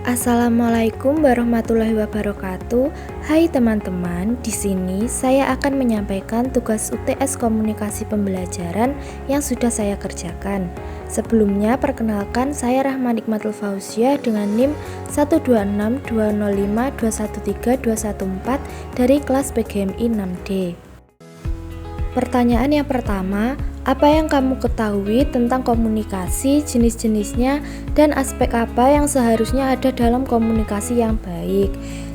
Assalamualaikum warahmatullahi wabarakatuh. Hai teman-teman, di sini saya akan menyampaikan tugas UTS Komunikasi Pembelajaran yang sudah saya kerjakan. Sebelumnya, perkenalkan saya Rahma Nikmatul Fauziah dengan NIM 12620521314 dari kelas PGMI 6D. Pertanyaan yang pertama, apa yang kamu ketahui tentang komunikasi, jenis-jenisnya, dan aspek apa yang seharusnya ada dalam komunikasi yang baik?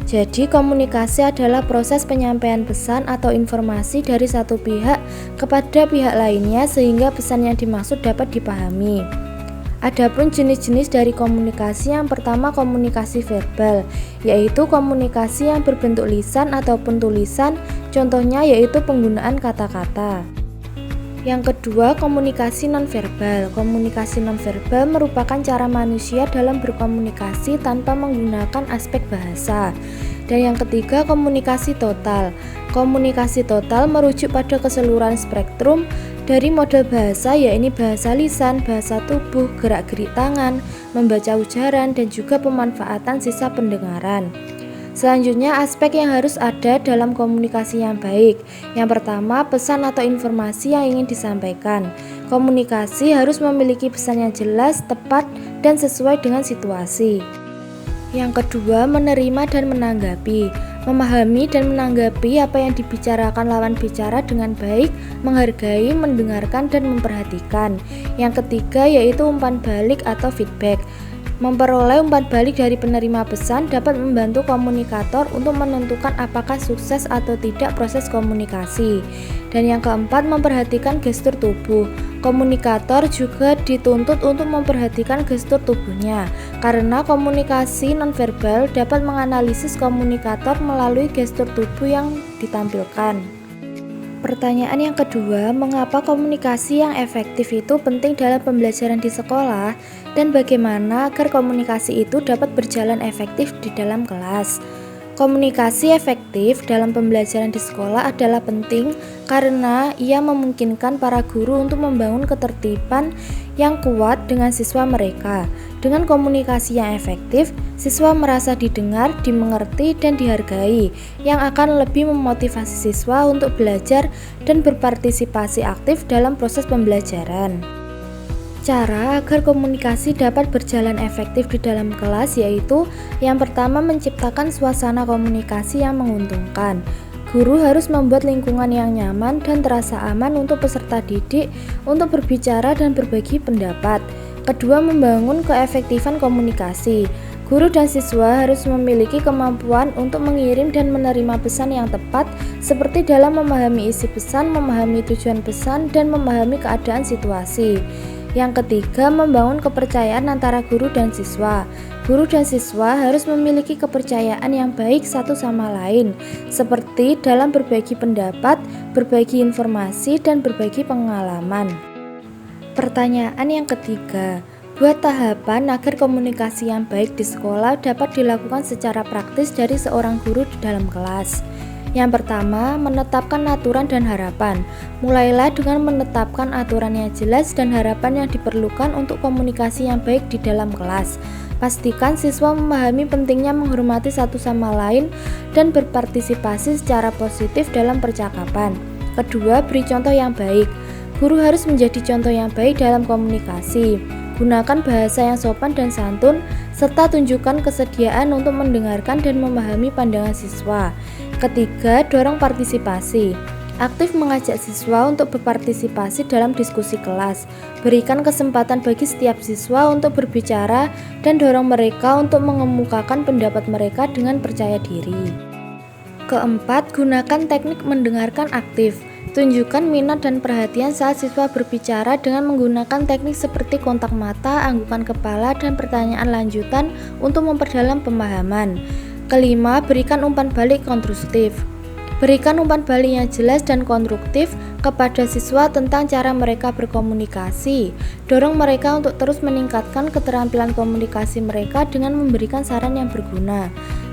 Jadi, komunikasi adalah proses penyampaian pesan atau informasi dari satu pihak kepada pihak lainnya sehingga pesan yang dimaksud dapat dipahami. Adapun jenis-jenis dari komunikasi, yang pertama komunikasi verbal, yaitu komunikasi yang berbentuk lisan ataupun tulisan, contohnya yaitu penggunaan kata-kata. Yang kedua, komunikasi nonverbal. Komunikasi nonverbal merupakan cara manusia dalam berkomunikasi tanpa menggunakan aspek bahasa. Dan yang ketiga, komunikasi total. Komunikasi total merujuk pada keseluruhan spektrum dari model bahasa, yaitu bahasa lisan, bahasa tubuh, gerak-gerik tangan, membaca ujaran, dan juga pemanfaatan sisa pendengaran. Selanjutnya, aspek yang harus ada dalam komunikasi yang baik. Yang pertama, pesan atau informasi yang ingin disampaikan. Komunikasi harus memiliki pesan yang jelas, tepat, dan sesuai dengan situasi. Yang kedua, menerima dan menanggapi. Memahami dan menanggapi apa yang dibicarakan lawan bicara dengan baik, menghargai, mendengarkan, dan memperhatikan. Yang ketiga, yaitu umpan balik atau feedback. Memperoleh umpan balik dari penerima pesan dapat membantu komunikator untuk menentukan apakah sukses atau tidak proses komunikasi. Dan yang keempat, memperhatikan gestur tubuh. Komunikator juga dituntut untuk memperhatikan gestur tubuhnya, karena komunikasi nonverbal dapat menganalisis komunikator melalui gestur tubuh yang ditampilkan. Pertanyaan yang kedua, mengapa komunikasi yang efektif itu penting dalam pembelajaran di sekolah, dan bagaimana agar komunikasi itu dapat berjalan efektif di dalam kelas? Komunikasi efektif dalam pembelajaran di sekolah adalah penting karena ia memungkinkan para guru untuk membangun ketertiban yang kuat dengan siswa mereka. Dengan komunikasi yang efektif, siswa merasa didengar, dimengerti, dan dihargai, yang akan lebih memotivasi siswa untuk belajar dan berpartisipasi aktif dalam proses pembelajaran. Cara agar komunikasi dapat berjalan efektif di dalam kelas yaitu yang pertama, menciptakan suasana komunikasi yang menguntungkan. Guru harus membuat lingkungan yang nyaman dan terasa aman untuk peserta didik untuk berbicara dan berbagi pendapat. Kedua, membangun keefektifan komunikasi. Guru dan siswa harus memiliki kemampuan untuk mengirim dan menerima pesan yang tepat, seperti dalam memahami isi pesan, memahami tujuan pesan, dan memahami keadaan situasi. Yang ketiga, membangun kepercayaan antara guru dan siswa. Guru dan siswa harus memiliki kepercayaan yang baik satu sama lain, seperti dalam berbagi pendapat, berbagi informasi, dan berbagi pengalaman. Pertanyaan yang ketiga, buat tahapan agar komunikasi yang baik di sekolah dapat dilakukan secara praktis dari seorang guru di dalam kelas. Yang pertama, menetapkan aturan dan harapan. Mulailah dengan menetapkan aturan yang jelas dan harapan yang diperlukan untuk komunikasi yang baik di dalam kelas. Pastikan siswa memahami pentingnya menghormati satu sama lain dan berpartisipasi secara positif dalam percakapan. Kedua, beri contoh yang baik. Guru harus menjadi contoh yang baik dalam komunikasi. Gunakan bahasa yang sopan dan santun, serta tunjukkan kesediaan untuk mendengarkan dan memahami pandangan siswa. Ketiga, dorong partisipasi. Aktif mengajak siswa untuk berpartisipasi dalam diskusi kelas. Berikan kesempatan bagi setiap siswa untuk berbicara dan dorong mereka untuk mengemukakan pendapat mereka dengan percaya diri. Keempat, gunakan teknik mendengarkan aktif. Tunjukkan minat dan perhatian saat siswa berbicara dengan menggunakan teknik seperti kontak mata, anggukan kepala, dan pertanyaan lanjutan untuk memperdalam pemahaman. Kelima, berikan umpan balik konstruktif. Berikan umpan balik yang jelas dan konstruktif kepada siswa tentang cara mereka berkomunikasi. Dorong mereka untuk terus meningkatkan keterampilan komunikasi mereka dengan memberikan saran yang berguna.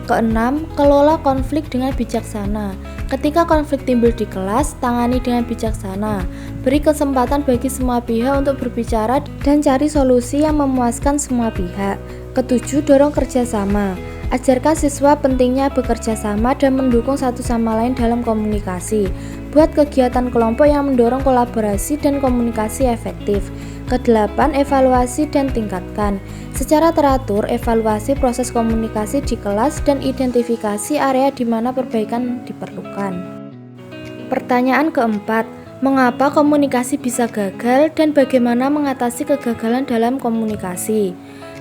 Keenam, kelola konflik dengan bijaksana. Ketika konflik timbul di kelas, tangani dengan bijaksana. Beri kesempatan bagi semua pihak untuk berbicara dan cari solusi yang memuaskan semua pihak. Ketujuh, dorong kerjasama. Ajarkan siswa pentingnya bekerja sama dan mendukung satu sama lain dalam komunikasi. Buat kegiatan kelompok yang mendorong kolaborasi dan komunikasi efektif. Kedelapan, evaluasi dan tingkatkan. Secara teratur, evaluasi proses komunikasi di kelas dan identifikasi area di mana perbaikan diperlukan. Pertanyaan keempat, mengapa komunikasi bisa gagal dan bagaimana mengatasi kegagalan dalam komunikasi?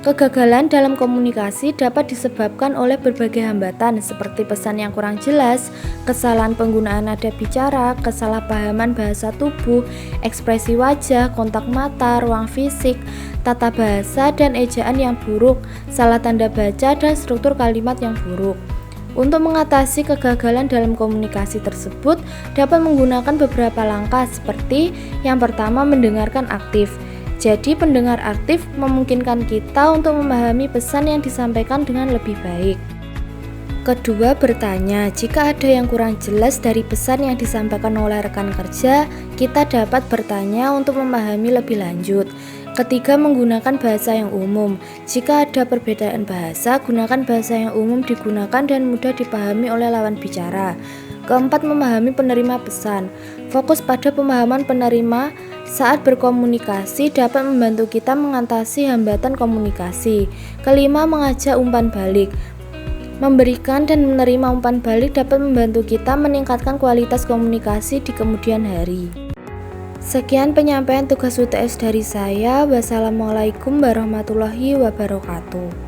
Kegagalan dalam komunikasi dapat disebabkan oleh berbagai hambatan seperti pesan yang kurang jelas, kesalahan penggunaan nada bicara, kesalahpahaman bahasa tubuh, ekspresi wajah, kontak mata, ruang fisik, tata bahasa dan ejaan yang buruk, salah tanda baca dan struktur kalimat yang buruk. Untuk mengatasi kegagalan dalam komunikasi tersebut dapat menggunakan beberapa langkah seperti yang pertama, mendengarkan aktif. Jadi pendengar aktif memungkinkan kita untuk memahami pesan yang disampaikan dengan lebih baik. Kedua, bertanya. Jika ada yang kurang jelas dari pesan yang disampaikan oleh rekan kerja, kita dapat bertanya untuk memahami lebih lanjut. Ketiga, menggunakan bahasa yang umum. Jika ada perbedaan bahasa, gunakan bahasa yang umum digunakan dan mudah dipahami oleh lawan bicara. Keempat, memahami penerima pesan. Fokus pada pemahaman penerima saat berkomunikasi dapat membantu kita mengatasi hambatan komunikasi. Kelima, mengajak umpan balik. Memberikan dan menerima umpan balik dapat membantu kita meningkatkan kualitas komunikasi di kemudian hari. Sekian penyampaian tugas UTS dari saya. Wassalamualaikum warahmatullahi wabarakatuh.